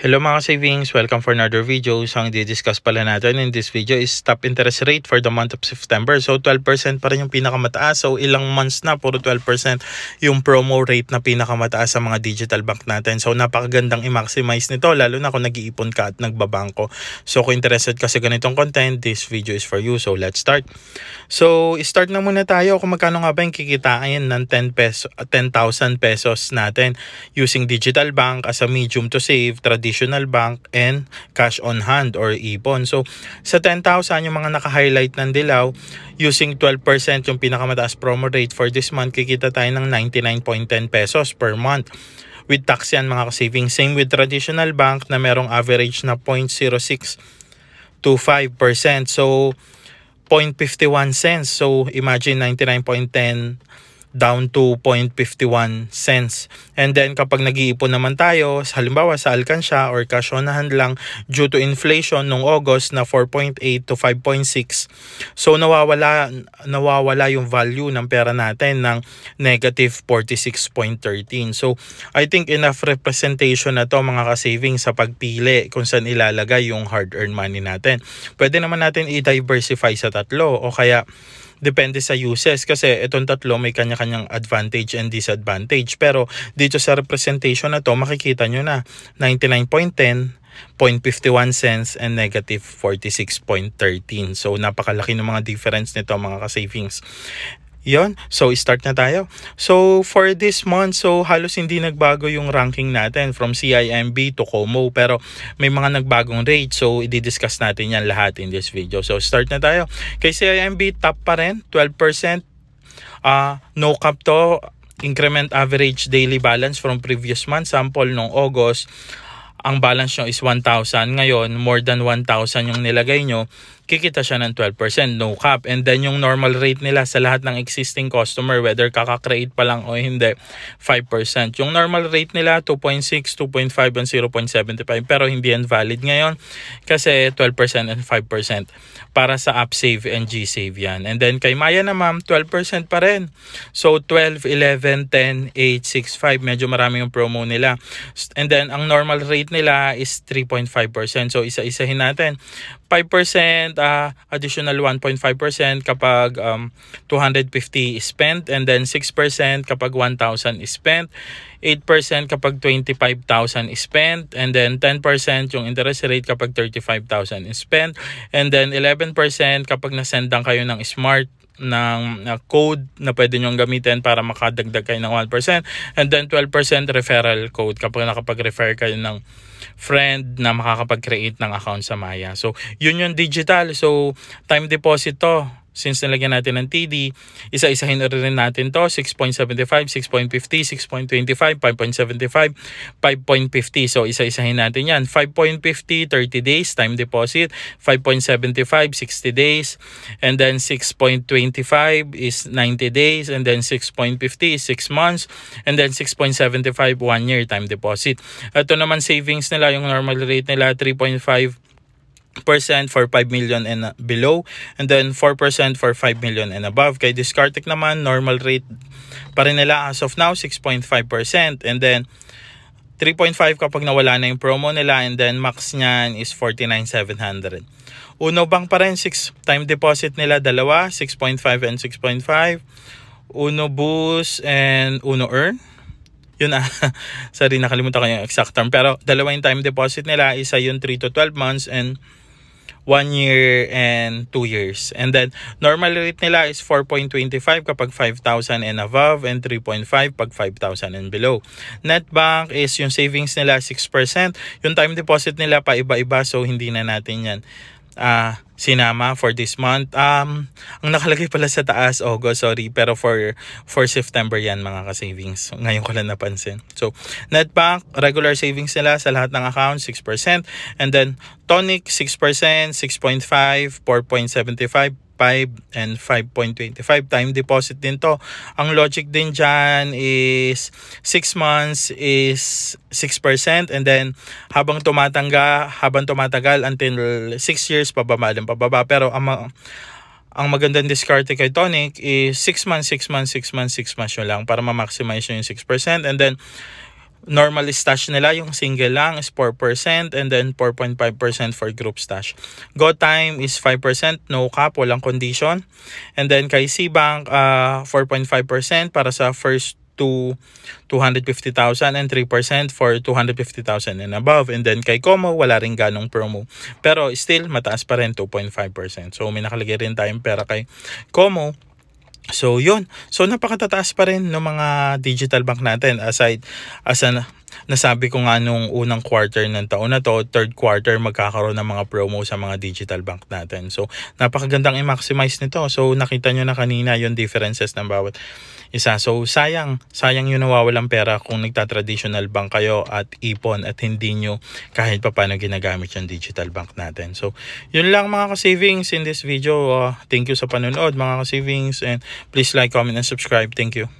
Hello mga savings, welcome for another video. So ang di-discuss pala natin in this video is top interest rate for the month of September. So 12% pa rin yung pinakamataas. So ilang months na puro 12% yung promo rate na pinakamataas sa mga digital bank natin. So napakagandang i-maximize nito lalo na kung nag-iipon ka at nagbabangko. So kung interested ka sa ganitong content, this video is for you. So let's start. So start na muna tayo kung magkano nga ba yung kikitain ng 10,000 pesos natin using digital bank as a medium to save, traditional bank, and cash on hand or ipon. So sa 10,000 yung mga naka-highlight ng dilaw, using 12% yung pinakamataas promo rate for this month, kikita tayo ng 99.10 pesos per month. With tax yan mga ka-savings. Same with traditional bank na merong average na 0.0625%. So 0.51 cents. So imagine 99.10 down to 0.51 cents. And then kapag nag-iipon naman tayo, halimbawa sa alkansya or cash on hand lang due to inflation nung August na 4.8 to 5.6. So nawawala yung value ng pera natin ng negative 46.13. So I think enough representation na to mga ka-savings sa pagpili kung saan ilalagay yung hard-earned money natin. Pwede naman natin i-diversify sa tatlo o kaya depende sa uses kasi itong tatlo may kanya-kanyang advantage and disadvantage. Pero dito sa representation na to makikita nyo na 99.10, 0.51 cents, and negative 46.13. So napakalaki ng mga difference nito mga ka-savings. Yon, so start na tayo. So for this month, so halos hindi nagbago yung ranking natin from CIMB to COMO, pero may mga nagbagong rate. So i-discuss natin yan lahat in this video. So start na tayo. Kay CIMB, top pa rin, 12%. No cap to, increment average daily balance from previous month. Sample nung August, ang balance nyo is 1,000. Ngayon, more than 1,000 yung nilagay nyo, kikita siya ng 12%, no cap. And then yung normal rate nila sa lahat ng existing customer, whether kaka-create pa lang o hindi, 5%. Yung normal rate nila, 2.6, 2.5, and 0.75. Pero hindi yan valid ngayon kasi 12% and 5% para sa UpSave and GSave yan. And then kay Maya naman, 12% pa rin. So 12, 11, 10, 8, 6, 5. Medyo marami yung promo nila. And then ang normal rate nila is 3.5%. So isa-isahin natin. 5%, additional 1.5% kapag 250 is spent, and then 6% kapag 1,000 is spent, 8% kapag 25,000 is spent, and then 10% yung interest rate kapag 35,000 is spent, and then 11% kapag nasendan kayo ng smart ng code na pwede nyong gamitin para makadagdag kayo ng 1%, and then 12% referral code kapag nakapag-refer kayo ng friend na makakapag-create ng account sa Maya. So yun yung digital. So time deposit to. Since nilagyan natin ng TD, isa-isahin na rin natin to. 6.75, 6.50, 6.25, 5.75, 5.50. So isa-isahin natin yan. 5.50, 30 days time deposit. 5.75, 60 days. And then 6.25 is 90 days. And then 6.50 is 6 months. And then 6.75, 1 year time deposit. Ito naman savings nila, yung normal rate nila, 3.5% for 5 million and below, and then 4% for 5 million and above. Kay Discartec naman, normal rate pa rin nila as of now, 6.5%, and then 3.5 kapag nawala na yung promo nila, and then max niyan is 49,700. Uno Bank pa rin, 6 time deposit nila, dalawa, 6.5 and 6.5. Uno Boost and Uno Earn. Yun sorry, nakalimutan ko yung exact term. Pero dalawa yung time deposit nila. Isa yung 3 to 12 months and 1 year and 2 years. And then normal rate nila is 4.25 kapag 5,000 and above, and 3.5 pag 5,000 and below. Netbank is yung savings nila 6%. Yung time deposit nila pa iba-iba, so hindi na natin yan sinama for this month. Ang nakalagay pala sa taas, August, sorry, pero for September yan mga ka-savings. Ngayon ko lang napansin. So Netbank, regular savings nila sa lahat ng accounts, 6%. And then Tonic, 6%, 6.5, 4.75, 5, and 5.25 time deposit din to. Ang logic din dyan is 6 months is 6%, and then habang tumatagal until 6 years pababa. Pero ang magandang diskarte kay Tonic is 6 months nyo lang para ma-maximize nyo yung 6%, and then normal stash nila, yung single lang is 4% and then 4.5% for group stash. GoTime is 5%, no cap, walang condition. And then kay Cbank, 4.5% para sa first to 250,000 and 3% for 250,000 and above. And then kay Como, wala rin ganong promo. Pero still, mataas pa rin, 2.5%. So may nakalagay rin tayong pera kay Como. So yun, so napakatataas pa rin ng mga digital bank natin aside as nasabi ko nga nung unang quarter ng taon na to, third quarter magkakaroon ng mga promo sa mga digital bank natin. So napakagandang i-maximize nito. So nakita nyo na kanina yung differences ng bawat isa. So sayang yung nawawalang pera kung nagta-traditional bank kayo at ipon at hindi nyo kahit pa paano ginagamit yung digital bank natin. So yun lang mga ka-savings in this video. Thank you sa panonood mga ka-savings, and please like, comment, and subscribe. Thank you.